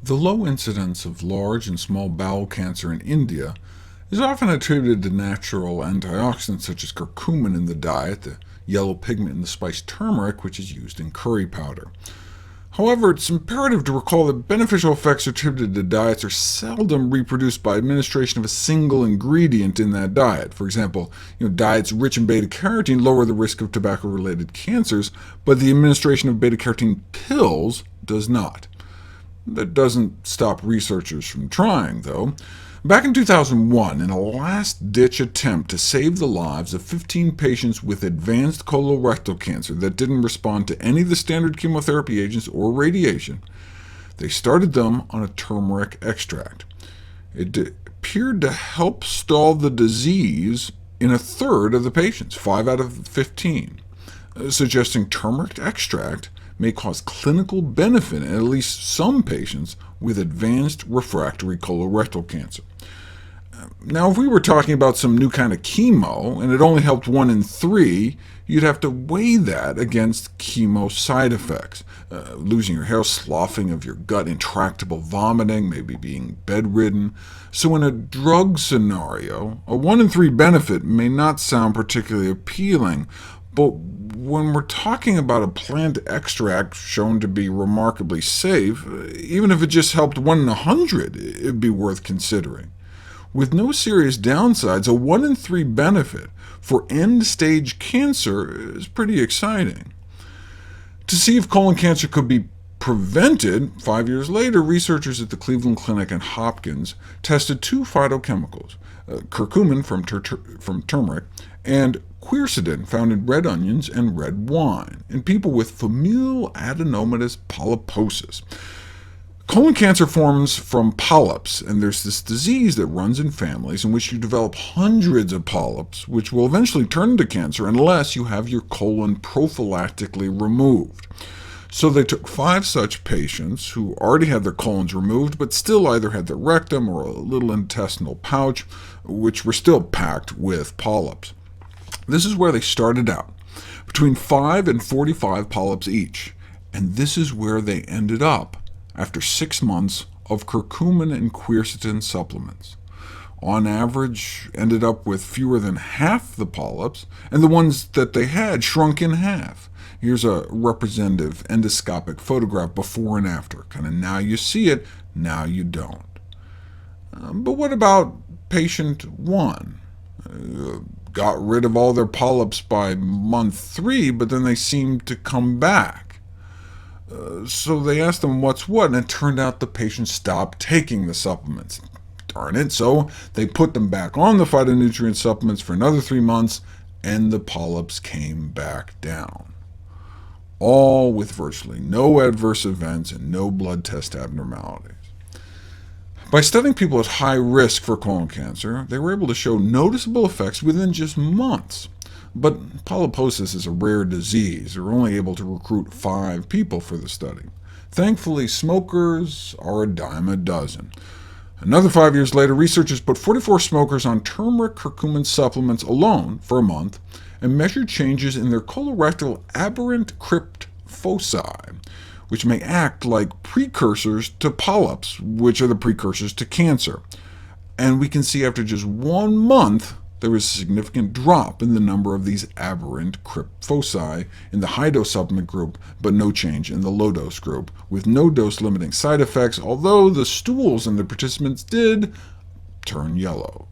The low incidence of large and small bowel cancer in India is often attributed to natural antioxidants such as curcumin in the diet, the yellow pigment in the spice turmeric, which is used in curry powder. However, it's imperative to recall that beneficial effects attributed to diets are seldom reproduced by administration of a single ingredient in that diet. For example, diets rich in beta-carotene lower the risk of tobacco-related cancers, but the administration of beta-carotene pills does not. That doesn't stop researchers from trying, though. Back in 2001, in a last-ditch attempt to save the lives of 15 patients with advanced colorectal cancer that didn't respond to any of the standard chemotherapy agents or radiation, they started them on a turmeric extract. It appeared to help stall the disease in a third of the patients, 5 out of 15, suggesting turmeric extract may cause clinical benefit in at least some patients with advanced refractory colorectal cancer. Now, if we were talking about some new kind of chemo, and it only helped 1 in 3, you'd have to weigh that against chemo side effects, losing your hair, sloughing of your gut, intractable vomiting, maybe being bedridden. So in a drug scenario, a 1 in 3 benefit may not sound particularly appealing, but when we're talking about a plant extract shown to be remarkably safe, even if it just helped 1 in 100, it'd be worth considering. With no serious downsides, a 1 in 3 benefit for end-stage cancer is pretty exciting. To see if colon cancer could be prevented, 5 years later, researchers at the Cleveland Clinic and Hopkins tested 2 phytochemicals, curcumin from turmeric, and quercetin, found in red onions and red wine, in people with familial adenomatous polyposis. Colon cancer forms from polyps, and there's this disease that runs in families in which you develop hundreds of polyps, which will eventually turn into cancer unless you have your colon prophylactically removed. So they took 5 such patients who already had their colons removed, but still either had their rectum or a little intestinal pouch, which were still packed with polyps. This is where they started out, between 5 and 45 polyps each, and this is where they ended up after 6 months of curcumin and quercetin supplements. On average, ended up with fewer than half the polyps, and the ones that they had shrunk in half. Here's a representative endoscopic photograph before and after. Kind of now you see it, now you don't. But what about patient 1? Got rid of all their polyps by month 3, but then they seemed to come back. So they asked them what's what, and it turned out the patient stopped taking the supplements. Darn it, so they put them back on the phytonutrient supplements for another 3 months, and the polyps came back down. All with virtually no adverse events and no blood test abnormalities. By studying people at high risk for colon cancer, they were able to show noticeable effects within just months. But polyposis is a rare disease. They were only able to recruit 5 people for the study. Thankfully, smokers are a dime a dozen. Another 5 years later, researchers put 44 smokers on turmeric curcumin supplements alone for a month and measured changes in their colorectal aberrant crypt foci, which may act like precursors to polyps, which are the precursors to cancer. And we can see after just 1 month, there was a significant drop in the number of these aberrant crypt foci in the high-dose supplement group, but no change in the low-dose group, with no dose-limiting side effects, although the stools in the participants did turn yellow.